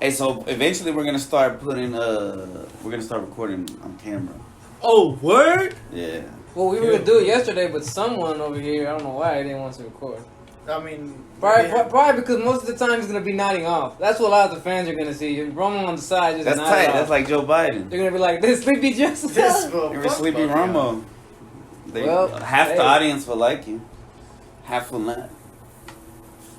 Hey, so eventually we're gonna start recording on camera. Oh, word? Yeah. Well, we were gonna do it yesterday, but someone over here, I don't know why, they didn't want to record. I mean, Probably because most of the time he's gonna be nodding off. That's what a lot of the fans are gonna see. Romo on the side, just That's nodding tight. off. That's like Joe Biden. They're gonna be like, "This sleepy Joseph." this You're Sleepy Romo. Half the audience will like you. Half will not.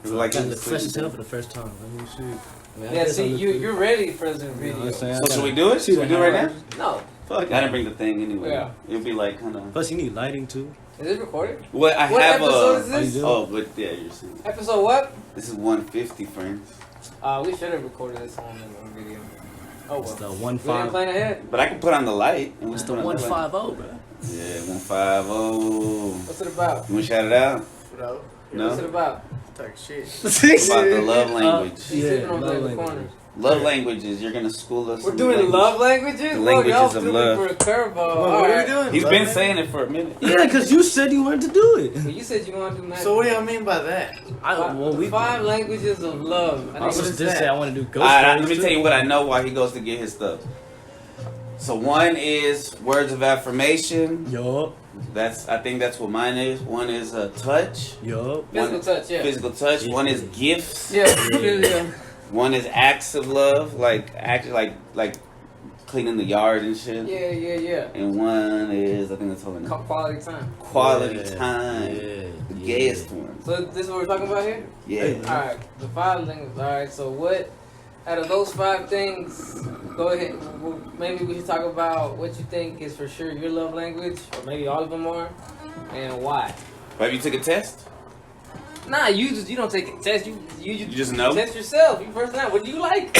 Like the fresh tail for the first time. Let me see. Yeah, see, you're ready for this video. So should we do it? Should we do it right now? No. Fuck, I didn't bring the thing anyway. Yeah. It'll be like kind of. Plus, you need lighting too. Is this recorded? What I What have episode is this? Oh, but yeah, you're seeing. Episode what? This is 150, friends. We should have recorded this on video. Oh It's well. the We didn't 150. plan ahead. But I can put on the light. And we It's can the put on the light. 150, bro. Yeah, 150. What's it about? You want to shout it out? No. No? What's it about? Talk shit. About the love language. He's sleeping over there in the love corner. Love languages. You're gonna school us. We're on doing language. love languages? The Well, y'all languages of threw me love. for a curveball. What are we Alright. doing? He's Love been language? saying it for a minute. Yeah, because you said you wanted to do it. Well, you said you want to do that. So what do y'all mean by that? Five languages of love. I was just say I want to do ghost Alright, stories, let me too. tell you what I know while he goes to get his stuff. So one is words of affirmation. Yup, I think that's what mine is. One is touch. yup. Physical touch, yeah. Physical touch. One is gifts. Yeah, yeah. One is acts of love, like cleaning the yard and shit. Yeah. And one is I think that's all I know. Quality time. Quality Yeah, time. yeah, The yeah. gayest one. So this is what we're talking about here? Yeah. Alright, the five languages. Alright, so what, out of those five things, go ahead, maybe we should talk about what you think is for sure your love language, or maybe all of them are, and why. Have you took a test? Nah, you don't take a test, you just know? test yourself, you personality, what do you like?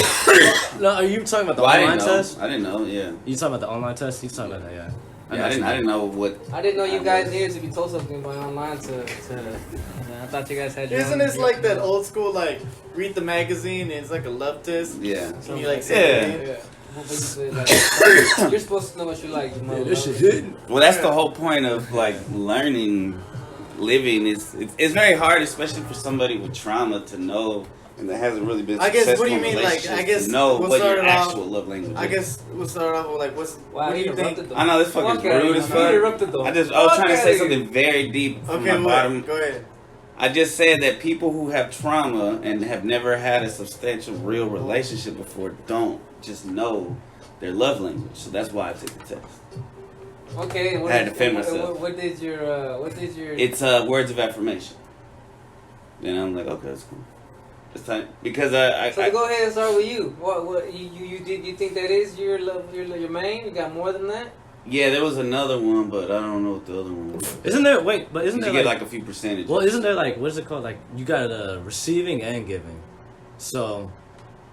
No, are you talking about the Well, I online didn't know. test? I didn't know. Yeah. You talking about the online test? You talking about that? Yeah. Yeah, I didn't know what. I didn't know you guys needed to be told something by online to I thought you guys had your Isn't own- this like that old school, like, read the magazine and it's like a love test? Yeah. And you like Yeah. say your name? Yeah. Well, basically, like, you're supposed to know what you like. You mother This shit lover. hitting. Well, that's the whole point of like learning, living. It's very hard, especially for somebody with trauma, to know and that hasn't really been. I guess, what successful do you in mean, like, relationships I guess to know we'll what start your it off- actual love language is. I guess we'll start off with, like, Wow, what do he you think? interrupted I know this fucking Fuck outta rude here. as You fuck. interrupted though. I was trying to Fuck say outta here. something very deep from Okay, my bottom. go ahead. I just said that people who have trauma and have never had a substantial real relationship before don't just know their love language. So that's why I took the test. Okay, and I had to defend myself. What did your It's words of affirmation. Then I'm like, okay, that's cool. It's time because So go ahead and start with you. What you think that is your love your main? You got more than that? yeah, there was another one, but I don't know what the other one was. Isn't there? Wait, but isn't You there get like? like a few percentage. Well, isn't there like what is it called? Like you got receiving and giving. So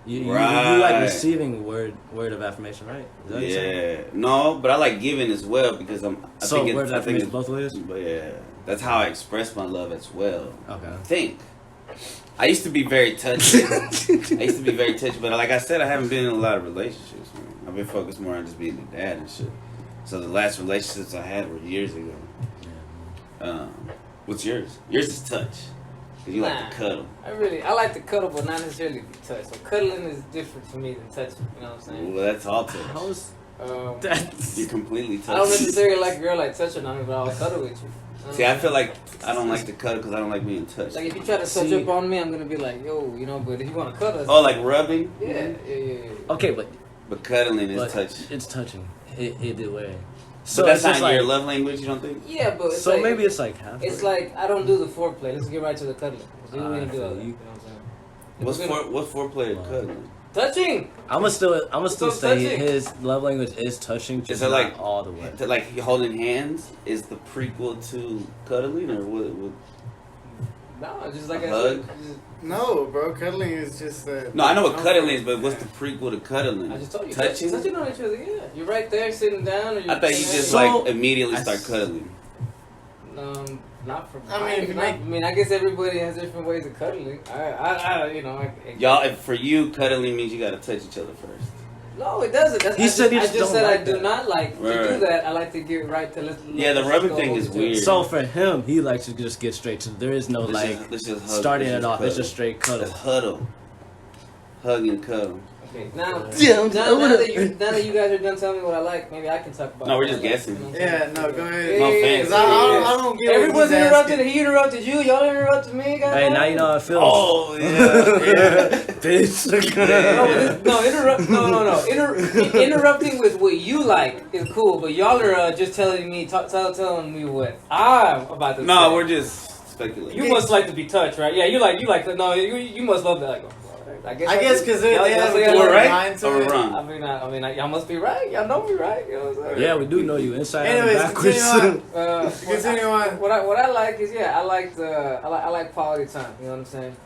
you Right. like receiving word of affirmation, right? Is that what you're saying? Yeah, no, but I like giving as well because I So think word of I think affirmation both ways. But yeah, that's how I express my love as well. Okay. I think. I used to be very touchy. But like I said, I haven't been in a lot of relationships. Man. I've been focused more on just being a dad and shit. So the last relationships I had were years ago. What's yours? Yours is touch. 'Cause you like Nah. to cuddle. I like to cuddle, but not necessarily be touched. So cuddling is different for me than touching. You know what I'm saying? Well, that's all touch. How is Um, that? You're completely I don't touchy. necessarily like a girl like touching on me, but I'll cuddle with you. See, I feel like I don't like to cuddle because I don't like being touched. Like if you try to touch See- up on me, I'm gonna be like, yo, you know. But if you want to cuddle, Oh, like rubbing? yeah. Okay, but But cuddling is but touch. it's touching. Either way. So So that's it's just not like. your love language, you don't think? Yeah, but it's So like, maybe it's like half. it's like I don't do the foreplay. Let's get right to the cuddling. We don't need to do all that. you. You know what I'm saying? What's If we're gonna- what's foreplay of cuddling? touching? I'ma still So say touching. his love language is touching, just Is it not like all the way. like holding hands is the prequel to cuddling or what? No, just like A I hug? said. No, bro, cuddling is just No, I know what cuddling is, but what's the prequel to cuddling? I just told you. Touching? Touching on each other, yeah. You're right there sitting down. Or you're I thought you just So- like immediately I start s- cuddling. Not for. I mean, I guess everybody has different ways of cuddling. Y'all, if for you, cuddling means you gotta touch each other first. No, it doesn't. He said he I just just don't said like I do that. not like to Right. do that. I like to get right to Yeah, the rubbing thing is weird. So for him, he likes to just get straight to. There is no Let's like just hug, starting let's it just off. It's cuddle. just straight cuddle. Let's huddle, hug and cuddle. Okay, now, Yeah, now that you guys are done telling me what I like, maybe I can talk about. No, we're what I just like, guessing. you know what I'm saying? Yeah, no, go ahead. No Yeah, offense. 'Cause I don't get what Everyone's he's interrupted. asking. He interrupted you. Y'all interrupted me. Guys. Hey, now you know how it feels. Oh yeah. Bitch. Interrupting with what you like is cool, but y'all are just telling me what I'm about to say. No, we're just speculating. You must like to be touched, right? Yeah, you like. No, you must love that. Like, I guess because they y'all have say a I We're like- right mind to or we're it. wrong? I mean, y'all must be right. Y'all know me, right? You know what I'm saying? Yeah, we do know you inside Anyways, out and backwards. continue Continue Continue on. What I like is I like quality time. You know what I'm saying?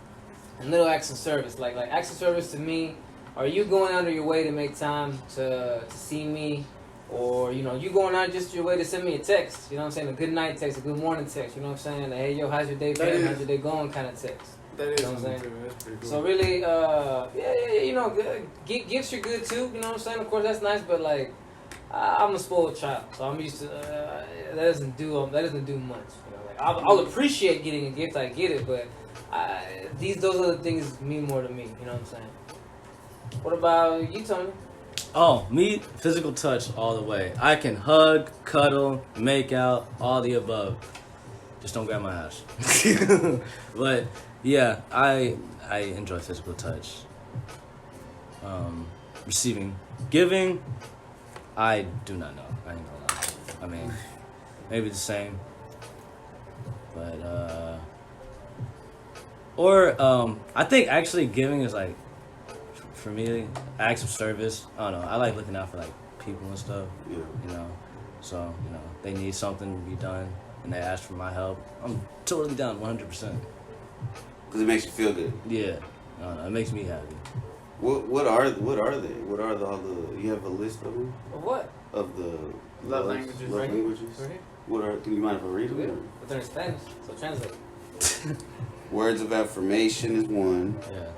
And little acts of service, like acts of service to me. Are you going out of your way to make time to see me, or you going out just your way to send me a text? You know what I'm saying? A good night text, a good morning text. You know what I'm saying? Like, hey yo, how's your day That been? is- How's your day going? Kind of text. That is You know what I'm something saying? too. That's pretty cool. So really, gifts are good too. You know what I'm saying? Of course, that's nice, but like, I'm a spoiled child, so I'm used to that doesn't do much. You know, like I'll appreciate getting a gift, I get it, but those other things mean more to me. You know what I'm saying? What about you, Tony? Oh, me, physical touch all the way. I can hug, cuddle, make out, all the above. Just don't grab my ass. But yeah, I enjoy physical touch. Receiving, giving, I do not know. I ain't gonna lie. I mean, maybe the same. But I think actually giving is like, for me, acts of service. I don't know. I like looking out for like people and stuff. Yeah. You know, so they need something to be done and they ask for my help. I'm totally down 100%. Because it makes you feel good. Yeah, I don't know. It makes me happy. What are they? What are all the? You have a list of them Or what? of the Love loves, languages. Love Right here. languages. Right here. What are? Can you mind if I read Yeah. them? But they're in Spanish, so translate. Words of affirmation is one. Yeah.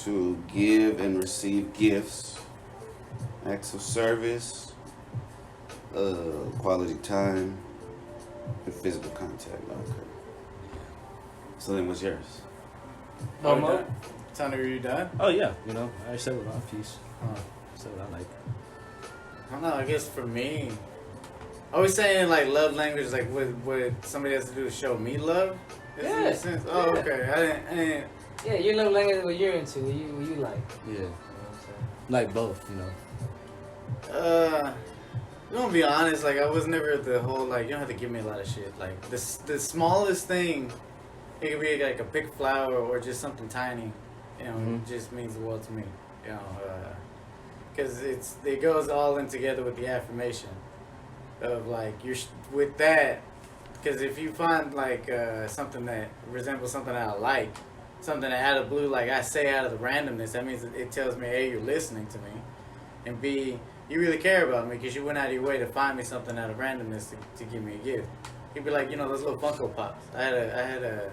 To give and receive gifts, acts of service, quality time, and physical contact. Okay. So then, what's yours? Oh, Mo? done? Tony, are you done? Oh yeah, I said what my piece. Said what I like. I don't know. I guess for me, I was saying like love language, like what somebody has to do to show me love. Does that Yeah. make sense? Oh, Yeah. okay. I didn't. Yeah, your love language is what you're into, what you like. Yeah, You know what I'm saying? like both. I'm gonna be honest. Like I was never the whole like you don't have to give me a lot of shit. Like the smallest thing, it could be like a big flower or just something tiny. You know, Mhm. it just means the world to me. You know, because it goes all in together with the affirmation of like with that. Because if you find like something that resembles something that I like, something that out of blue, like I say out of the randomness, that means it tells me A, you're listening to me, and B, you really care about me because you went out of your way to find me something out of randomness to give me a gift. You'd be like, those little Funko Pops. I had a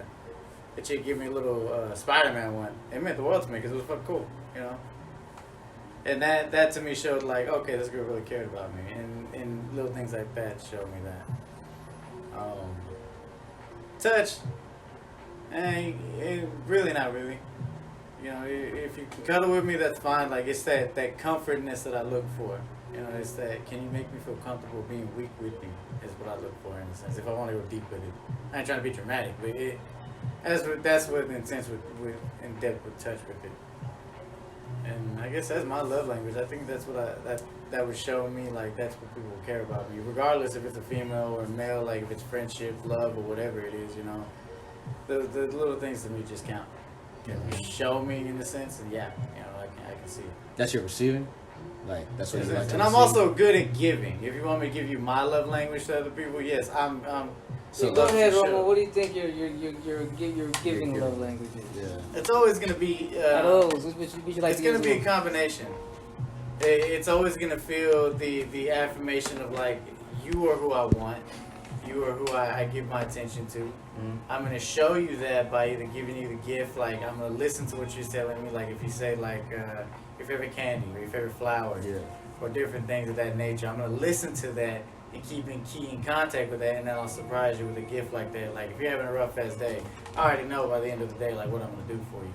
chick give me a little Spider-Man one. It meant the world to me because it was fucking cool, And that to me showed like, okay, this girl really cared about me, and little things like that showed me that. Touch, really not really. If you can cuddle with me, that's fine. Like it's that comfortness that I look for. It's that can you make me feel comfortable being weak with you is what I look for in a sense. If I want to go deep with it, I ain't trying to be dramatic, but that's what intense with in depth with touch with it. And I guess that's my love language. I think that's what that would show me like that's what people care about me, regardless if it's a female or a male. Like if it's friendship, love, or whatever it is, the little things to me just count. If you show me in a sense, and I can see it. That's your receiving, like that's what you like. to And I'm receive? also good at giving. If you want me to give you my love language to other people, yes, I'm. So So go ahead, for Romo. sure. What do you think your giving love language is? Yeah. It's always gonna be. Out of those, which you like It's to give gonna be a as combination. It's always gonna feel the affirmation of like you are who I want, you are who I give my attention to. Mhm. I'm gonna show you that by either giving you the gift, like I'm gonna listen to what you're telling me. Like if you say like your favorite candy or your favorite flower Yeah. or different things of that nature, I'm gonna listen to that and keep in contact with that, and then I'll surprise you with a gift like that. Like if you're having a rough ass day, I already know by the end of the day like what I'm gonna do for you.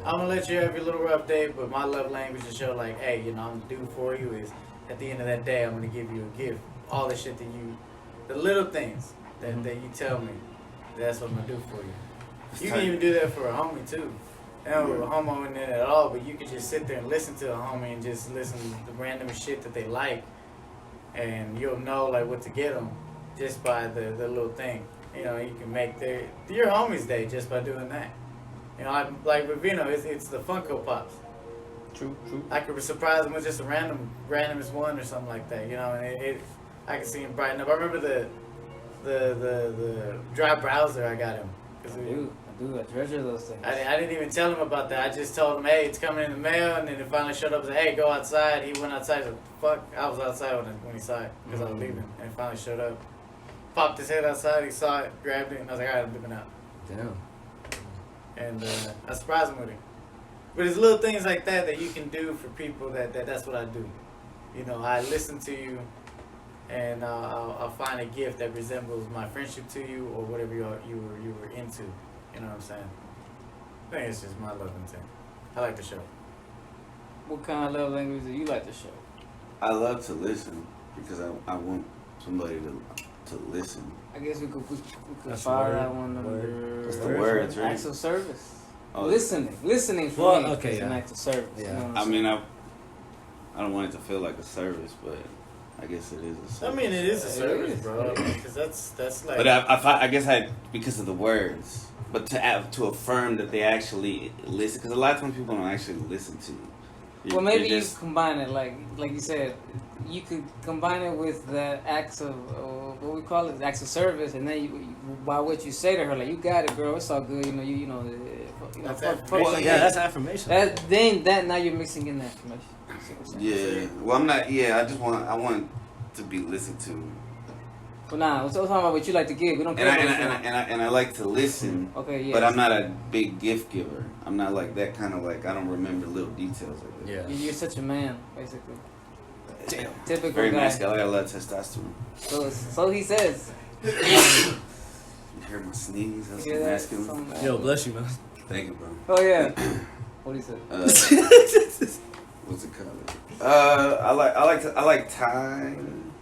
I'm gonna let you have your little rough day, but my love language to show like, hey, you know, I'm gonna do for you is at the end of that day I'm gonna give you a gift. All the shit that the little things that you tell me, that's what I'm gonna do for you. You can even do that for a homie too. I don't have a homo in there at all, but you could just sit there and listen to a homie and just listen to the random shit that they like, and you'll know like what to get them just by the little thing. You know, you can make your homie's day just by doing that. You know, like with Vino, it's the Funko Pops. True. I could surprise him with just a randomest one or something like that. You know, and I can see him brighten up. I remember the dry browser I got him. I do. I treasure those things. I didn't even tell him about that. I just told him, hey, it's coming in the mail, and then it finally showed up and said, hey, go outside. He went outside. Said, fuck, I was outside when he saw it because I was leaving, and it finally showed up. Popped his head outside. He saw it, grabbed it, and I was like, all right, I'm dipping out. Damn. And I surprised him with it. But it's little things like that you can do for people that's what I do. You know, I listen to you, and I'll find a gift that resembles my friendship to you or whatever you were into. You know what I'm saying? I think it's just my love intent. I like the show. What kind of love language do you like to show? I love to listen because I want somebody to listen. I guess we could That's fire the that word. one under That's the words, right? acts of service. Oh, Listening for Well, me okay, is an yeah. act of service. Yeah. You know what I I'm mean, I don't want it to feel like a service, but I guess it is a service. I mean, it is a It service, is. bro. Because that's like. But I guess because of the words, but to affirm that they actually listen, because a lot of times people don't actually listen to you. Well, maybe You're you combine it, like you said, you could combine it with the acts of, what we call it, acts of service, and then by what you say to her, like, you got it, girl, it's all good, you know, That's fuck affirmation. like Yeah, that. that's affirmation. That now you're mixing in that information. You see what I'm saying? Yeah. Well, I'm not. Yeah, I want to be listened to, Well, nah, we're talking about what you like to give. We don't care about that. and I like to listen. Okay, yeah. But I'm not a big gift giver. I'm not like that kind of like I don't remember little details like that. Yeah. You're such a man, basically. Damn. Typical Very guy. masculine. I got a lot of testosterone. So he says. You hear my sneeze? That's Yeah, that's masculine. something. Yo, bless you, man. Thank you, bro. Oh yeah. What do you say? What's it called? I like time.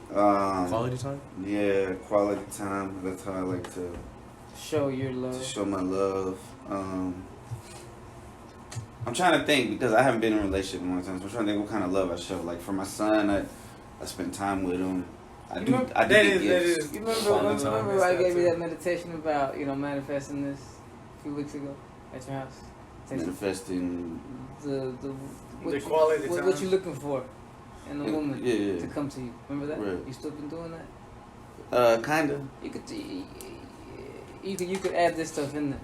Quality time? Yeah, quality time. That's how I like to Show your love. show my love. I'm trying to think because I haven't been in a relationship in a long time. So I'm trying to think what kind of love I show. Like for my son, I spend time with him. I do That get is- gifts. You Quality time remember is I that gave you too. that meditation about, manifesting this a few weeks ago at your house? Manifesting. The The quality what time. you looking for in a woman Yeah. to come to you. Remember that? Right. You still been doing that? Kinda. You could add this stuff in there.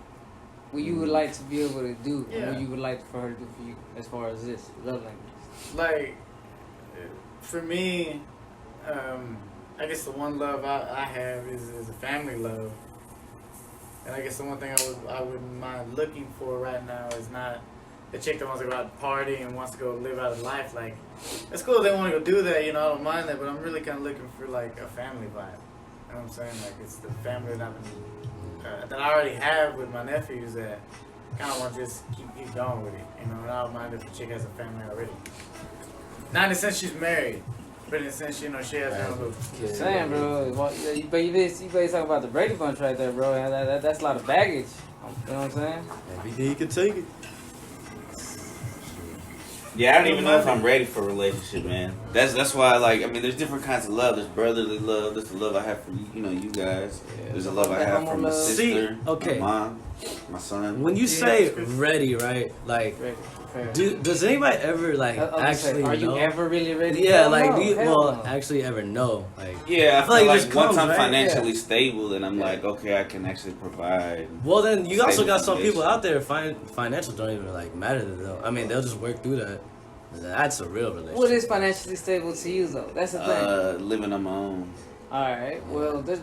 What you would like to be able to do, and Yeah. what you would like for her to do for you, as far as this love language. Like, for me, I guess the one love I have is a family love. And I guess the one thing I wouldn't mind looking for right now is not the chick that wants to go out and party and wants to go live out a life. Like, it's cool if they want to go do that, I don't mind that, but I'm really kind of looking for, like, a family vibe. You know what I'm saying? Like, it's the family that that I already have with my nephews that kind of want to just keep going with it, and I don't mind if the chick has a family already. Not in the sense she's married, but in the sense, she has her own little Just saying, bro. Well, you better talk about the Brady Bunch right there, bro. That's a lot of baggage. You know what I'm saying? Every day you can take it. Yeah, I don't even know if I'm ready for a relationship, man. That's why there's different kinds of love. There's brotherly love. There's the love I have for you guys. Yeah. There's the love I That have homo for my love. sister, See, okay. my mom, my son. When you say ready, right? Like, Ready, fair. does anybody ever like I was gonna say, actually are you know? ever really ready? Yeah, Hell like no, do you hell no. actually ever know? Like, Yeah, I feel like feel it like just once comes, I'm right? financially stable, then I'm like, okay, I can actually provide. well then you also Stable got some people foundation. out there financial don't even like matter to them. I mean they'll just work through that. That's a real relationship. What is financially stable to you, though? That's the thing. Living on my own. All right. Well, but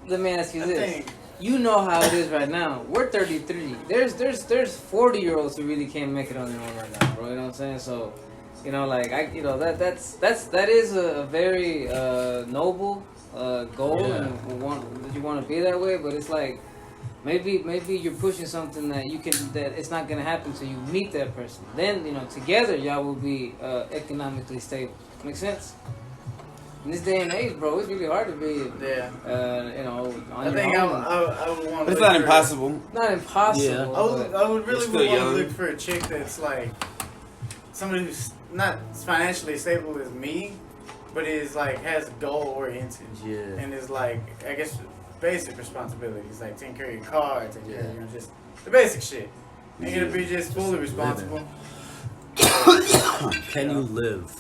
let me ask you I this. think You know how it is right now. We're 33. There's 40-year-olds who really can't make it on their own right now, bro. You know what I'm saying? So You know, like that is a very noble goal, Yeah. and that you want to be that way. But it's like maybe you're pushing something that it's not gonna happen till you meet that person. Then together y'all will be economically stable. Make sense? In this day and age, bro, it's really hard to be Yeah. on I your think own. I would want. But it's not impossible. Not impossible. Yeah. but- I would really Still want to young. look for a chick that's like somebody who's not as financially stable as me, but is like has goal oriented Yeah. and is like I guess basic responsibilities like taking care of your car, taking care of just the basic shit. Ain't gonna be just fully responsible. Can you live?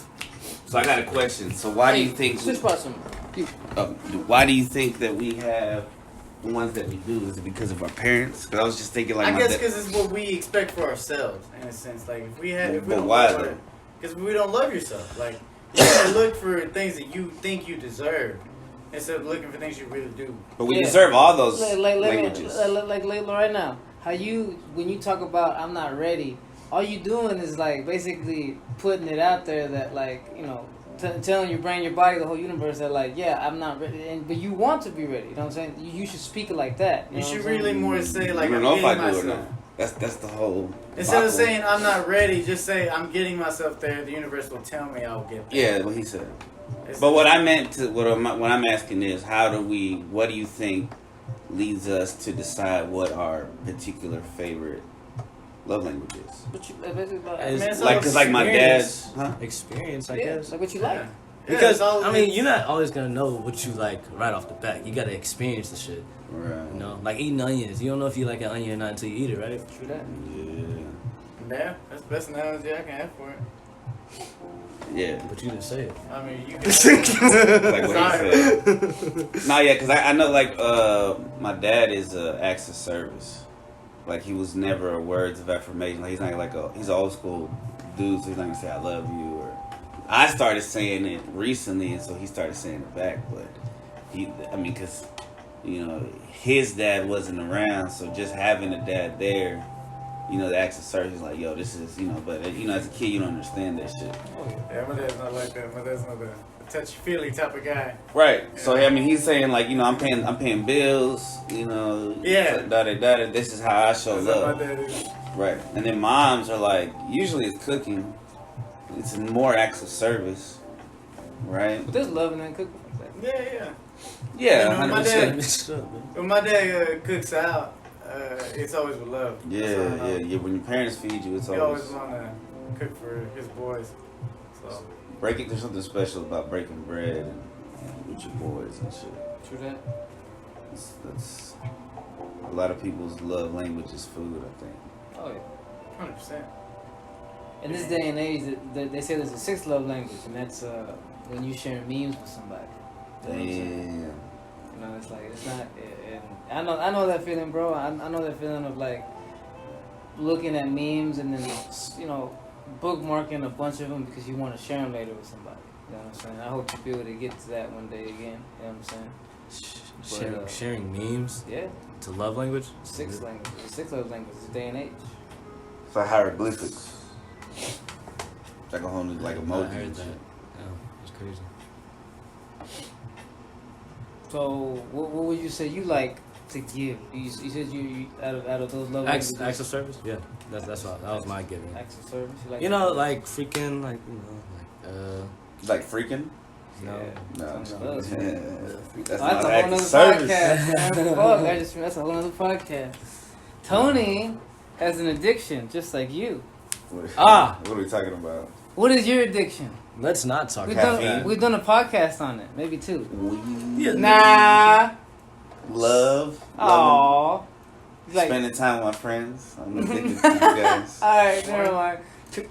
So I got a question. So why do you think? Switch person. Why do you think that we have the ones that we do? Is it because of our parents? Because I was just thinking, like, I my guess dad- because it's what we expect for ourselves in a sense. Like if we But don't why, love though? because we don't love yourself. Like you gotta look for things that you think you deserve instead of looking for things you really do. But we Yeah. deserve all those Like languages. Layla right now. When you talk about I'm not ready, all you doing is like basically putting it out there that like telling your brain, your body, the whole universe that like I'm not ready, but you want to be ready. You know what I'm saying? You should speak it like that. You know should what I'm really saying? more say like I I'm don't know if getting I do or myself. not. That's the whole. Instead of debacle. saying I'm not ready, just say I'm getting myself there. The universe will tell me I'll get there. Yeah, what he said. It's- But what I'm asking is, what do you think leads us to decide what our particular favorite love language is? But you, basically, Is- Man, it's Like, all cause like my experience. dad's, huh? Experience, I yeah, guess. like what you like. Yeah. Because it's all- I mean, you're not always gonna know what you like right off the bat. You gotta experience the shit. Right. You know, like eating onions. You don't know if you like an onion or not until you eat it, right? True that. Yeah, that's the best analogy I can have for it. Yeah. But you didn't say it. I mean, you can. Like what Sorry. he said. No, yeah, cause I know like my dad is acts of service. Like he was never a words of affirmation. Like he's not like he's an old school dude, so he's not gonna say I love you or. I started saying it recently, and so he started saying it back. But cause his dad wasn't around, so just having a dad there, the acts of service is like, yo, this is, but as a kid you don't understand that shit. Yeah, my dad's not like that. My dad's not a touchy-feely type of guy. Right. So he's saying like, I'm paying bills, Yeah. Da. This is how I show That's how love. my dad is. Right. And then moms are like, usually it's cooking. It's more acts of service. Right. But there's love in that cooking. Yeah. Yeah. You know, my 100%. dad- Mixed up, man. When my dad cooks out, it's always with love. That's how I know. Yeah. When your parents feed you, it's He always always want to cook for his boys. So breaking. There's something special about breaking bread and with your boys and shit. True that. That's a lot of people's love language is food, I think. Oh yeah. 100%. In this day and age, they say there's a sixth love language, and that's when you share memes with somebody. You know what I'm saying? Damn. It's like it's not. And I know that feeling, bro. I know that feeling of like looking at memes and then bookmarking a bunch of them because you want to share them later with somebody. You know what I'm saying? I hope to be able to get to that one day again. You know what I'm saying? Sharing memes Yeah, to love language. sixth language. The sixth love language is day and age. It's like hieroglyphics. Like a whole new, like I emoji. heard and that. shit. Yeah, it's crazy. So what would you say you like to give? You said you out of those love Acts languages. of service. Yeah, that's what that was my giving. Acts of service. You like Like freaking Like freaking? no. Yeah. No. Something else. That's Oh, not that's a act whole of nother service. podcast. Man. Fuck, that's a whole nother podcast. Tony has an addiction, just like you. What Ah! are we talking about? What is your addiction? Let's not talk We've about Caffeine. done, we've done a podcast on it, maybe two. Weed, Yeah. Nah. love, Aww. Like, spending time with my friends. I'm addicted to you guys. alright, never mind.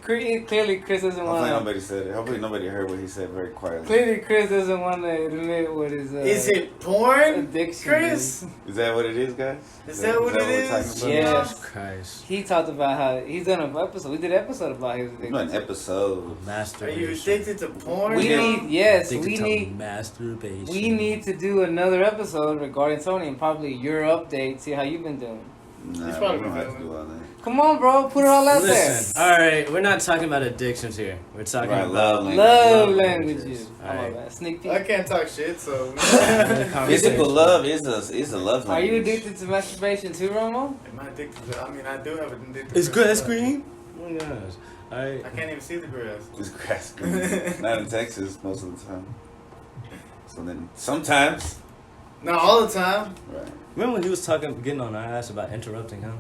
Clearly, Chris doesn't Hopefully want. nobody said it. Hopefully nobody heard what he said very quietly. Clearly, Chris doesn't want to admit what his Is it porn, addiction Chris? is. Is that what it is, guys? Is that what it we're is? talking about? Yeah. Jesus Christ. He talked about how he's done an episode. We did an episode about his It's not an addiction. episode. Are Masturbation. you addicted to porn? We Yeah. need masturbation. we need to do another episode regarding Tony and probably your update. See how you've been doing. Nah, He's we probably don't have to feeling do all that. Come on, bro. Put it all out Listen, all right, we're not talking about addictions here. We're talking Right, about there. love Love languages. All Oh, my right. bad. Sneak peek. I can't talk shit, so. Physical love is a love Are language. you addicted to masturbation too, Romo? Am I addicted to? I mean, I do have an addicted. Is to grass it. green? Oh my gosh. All right. I can't even see the grass. It's grass green. Not in Texas most of the time. So then sometimes. Not all the time. Right. Remember when he was getting on our ass about interrupting him?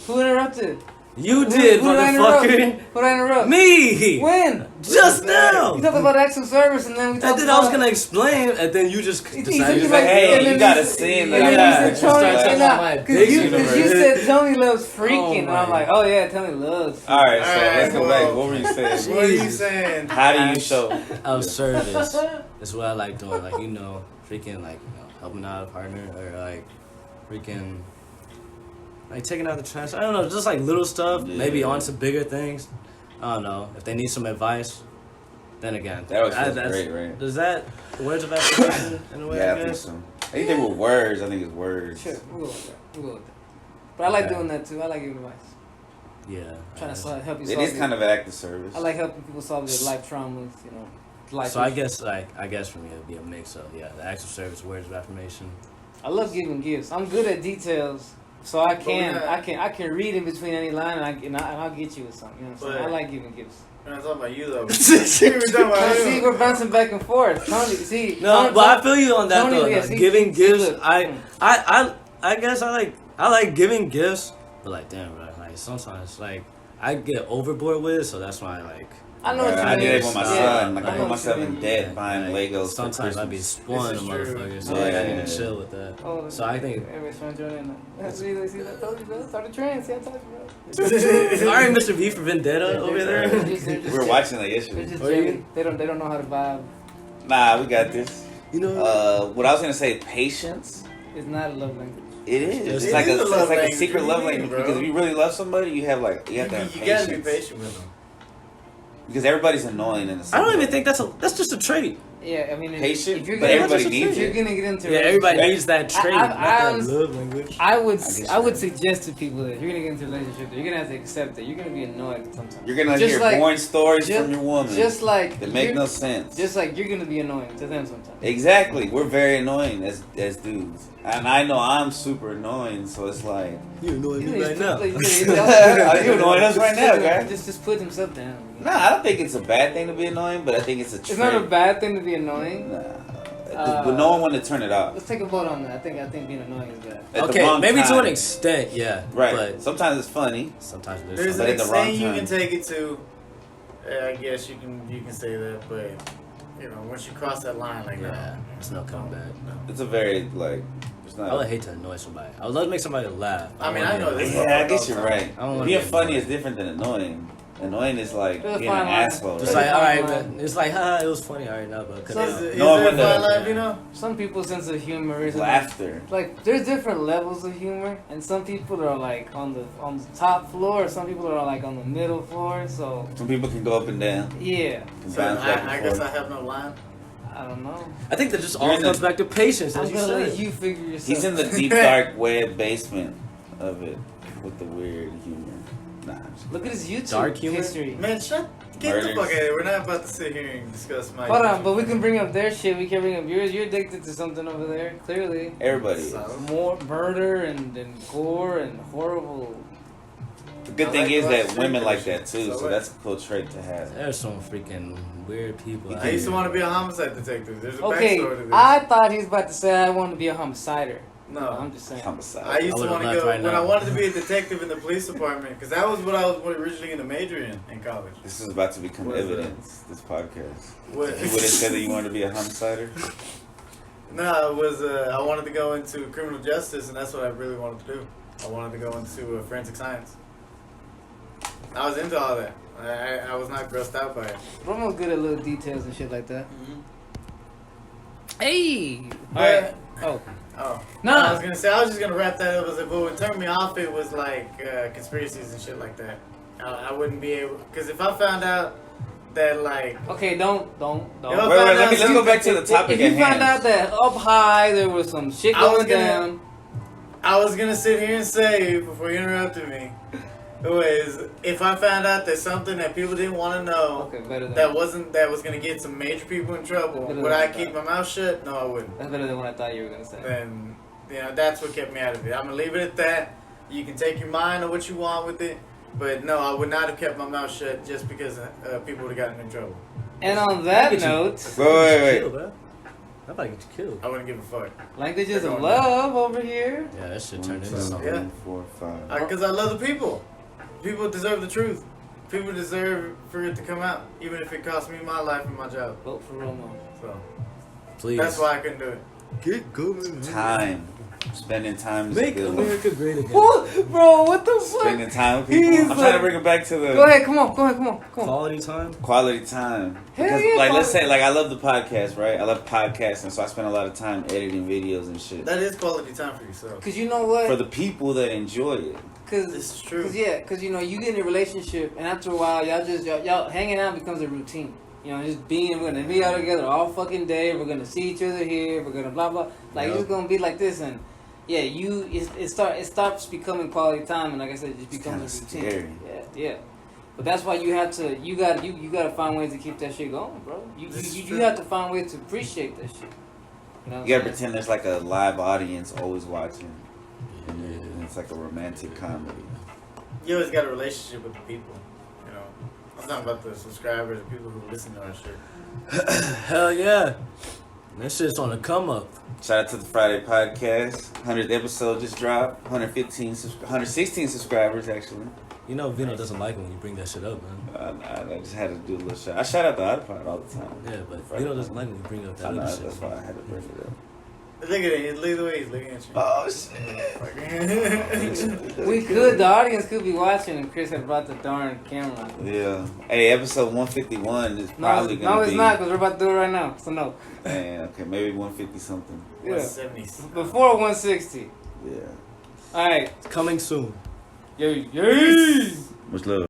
Who interrupted? You did, Who did I interrupt? motherfucker. Who did I interrupt? Me. When? Just now. You talked about acts of service, and then we And talked then about. I was gonna explain, and then you just He decided. said He's you like, hey, and then you gotta he- sing and that. then Yeah, you said Tony, just and like- I- Big you universe. said Tony loves freaking, Oh and I'm my. like, oh yeah, Tony loves. All right, so Alright, let's go well, back. What were you saying? What are you Jesus. saying? How do you show? Of service. That's what I like doing. Like, freaking like, helping out a partner or like freaking like taking out the trash. I don't know, just like little stuff. Yeah. Maybe on some bigger things. I don't know. If they need some advice, then again. That was that's- great, right? Does that words of affirmation in a way? Yeah, I I think guess. so. Anything with words, I think it's words. Sure, we'll go with that. We'll go with that. But I like Okay. doing that too. I like giving advice. Yeah. Trying to help you It solve is kind of an act of service. I like helping people solve their life traumas, life So I issues. guess for me it'd be a mix of the acts of service, words of affirmation. I love giving gifts. I'm good at details, so I But we're not- I can read in between any line, and I'll get you with something. You know what I'm saying? I But- like giving gifts. We're not talking about you though. We're talking Now, about see, you. we're bouncing back and forth. Tony, see. No, Tony, but I feel you on that Tony, though. yeah, like, see, giving see, gifts, look. I guess I like giving gifts, but like damn, bro, like sometimes like I get overboard with it, so that's why I know what you I mean. did it with my Yeah, son. Like I I know put what myself you in mean. debt buying Legos. Sometimes I be spoiling a This is true. motherfucker, so like, I need Yeah. to chill with that. Oh, So I think. everybody's trying to join in. See, I told you, bro. Start a trend. See, I told you, bro. All right, Mr. V for Vendetta over They're there. just- they're just We were watching that yesterday. They're just Are you? jamming. They don't know how to vibe. Nah, we got this. You know. What I was gonna say, patience. It's not a love language. It is. It It's is like a a, love it's like a language. secret What love do you mean, language bro? because if you really love somebody, you have to have You patience. gotta be patient with them. Because everybody's annoying in the I don't even think that's just a trait. Yeah, I mean, Patient, if you're but gonna, everybody If needs you're it. gonna get into Yeah, everybody Right. needs that trait, I not that honest- love language. I would guess I would you're right. suggest to people that if you're gonna get into a relationship, that you're gonna have to accept that you're gonna be annoyed sometimes. You're gonna Just hear like- boring stories just- from your woman Just like that make you're- no sense. Just like you're gonna be annoying to them sometimes. Exactly. We're very annoying as dudes. And I know I'm super annoying, so it's like You annoying You me know, right just now. put- You annoying us right now, guy. Just put himself down. nah, I don't think it's a bad thing to be annoying, but I think it's a trait. It's not a bad thing to be annoying. Nah. But no one wanted to turn it off. Let's take a vote on that. I think being annoying is bad. At the Okay, wrong maybe to time. an extent, yeah. Right. But Sometimes it's funny. sometimes There's there's But an at the wrong extent you time. can take it to. I guess you can say that, but once you cross that line, like yeah, there's no coming back. It's a very like. It's not. I would hate to annoy somebody. I would love to make somebody laugh. I mean, wanna I be know annoyed. this. Yeah, I guess you're right. I don't wanna Being be funny annoyed. is different than annoying. Annoying is like There's a being an fine line. asshole. Just Right. like, all right, but it's like, it was funny, all right, now, but cut So- it Is, out. is No one there a would know. fine line, you know? Some people's sense of humor is Laughter. like there's different levels of humor, and some people are like on the top floor, some people are like on the middle floor. So Some people can go up and down. yeah, Can So bounce back I and guess I forth. have no line. I don't know. I think that just You're all in comes the- back to patience, I'm as you gonna let said. you figure yourself. He's in the deep dark web basement of it with the weird humor. Nah. I'm just- Look at his YouTube Dark humor? history. Man, get Murders. the fuck out of here. We're not about to sit here and discuss my. Hold on, but we can bring up their shit. We can bring up yours. You're addicted to something over there, clearly. Everybody is. So- More murder and gore and horrible. The good I thing like is watching that women like street that too, So so what? that's a cool trait to have. There's some freaking weird people. I used to want to be a homicide detective. There's a Okay, backstory to this. I thought he was about to say I want to be a homicider. no. I'm just saying. Homicide. I used I to would've want to left go right when now. I wanted to be a detective in the police department because that was what I was originally going to major in college. This is about to become What is evidence. This podcast. What? You would have said that you wanted to be a homicider. No, it was I wanted to go into criminal justice, and that's what I really wanted to do. I wanted to go into forensic science. I was into all that. I was not grossed out by it. Romo's good at little details and shit like that. Mm-hmm. Hey! But, Oh. oh. No. I was gonna say I was just gonna wrap that up as a but what turned me off it was like conspiracies and shit like that. I wouldn't be able because if I found out that like Okay, don't. Yo, Let's go back to the topic If you at find hand. out that up high there was some shit I was going gonna- down. I was gonna sit here and say before you interrupted me was if I found out that something that people didn't want to know Okay, better than that was gonna get some major people in trouble, Better would than I that. keep my mouth shut? No, I wouldn't. That's better than what I thought you were gonna say. Then that's what kept me out of it. I'm gonna leave it at that. You can take your mind on what you want with it, but no, I would not have kept my mouth shut just because people would have gotten in trouble. And on that Get you- note, Wait. Killed, bro. I'm about to get you killed. I wouldn't give a fuck. languages They're of going love over here. Yeah, that shit 1, turned into 2, something. 3, 4, 5. Because I love the people. People deserve the truth. People deserve for it to come out, even if it costs me my life and my job. Vote for Romo. So Please. that's why I couldn't do it. Get going. Time. Spending time is Make a good one. America great again. What? Bro, what the fuck? Spending time with people. He's I'm trying like- to bring it back to the Go ahead, come on. Quality time. quality time. Hell Because, yeah, like, let's quality. say, like, I love the podcast, right? I love podcasting, so I spend a lot of time editing videos and shit. That is quality time for yourself. Cause you know what? For the people that enjoy it. Cause This is true. Cause you know you get in a relationship and after a while y'all hanging out becomes a routine. You know, just we're gonna be out together all fucking day. We're gonna see each other here. We're gonna blah blah. Like it's just gonna be like this and yeah, it stops becoming quality time and like I said, it just becomes a It's routine. kinda Yeah. But that's why you have to you gotta find ways to keep that shit going, bro. You true. have to find ways to appreciate that shit. You know what You gotta I'm saying? pretend there's like a live audience always watching. And it's like a romantic comedy. You always got a relationship with the people. You know, I'm talking about the subscribers, the people who listen to our shit. Hell yeah. That shit's on the come up. Shout out to the Friday podcast. 100th episode just dropped. 116 subscribers actually. You know Vino doesn't like it when you bring that shit up, man. I just had to do a little shout. I shout out the iPod all the time. Yeah, but Vino doesn't like when you bring up that I know, other shit. that's why I had to bring it up. Look at it. Look at the way he's looking at you. Oh shit. We could, the audience could be watching if Chris had brought the darn camera. Yeah. Hey, episode 151 is probably gonna No, it's be. not, because we're about to do it right now. So, no. Man, okay, maybe 150 something. Yeah. 170. Before 160. Yeah. All right. Coming soon. Yay. Much love.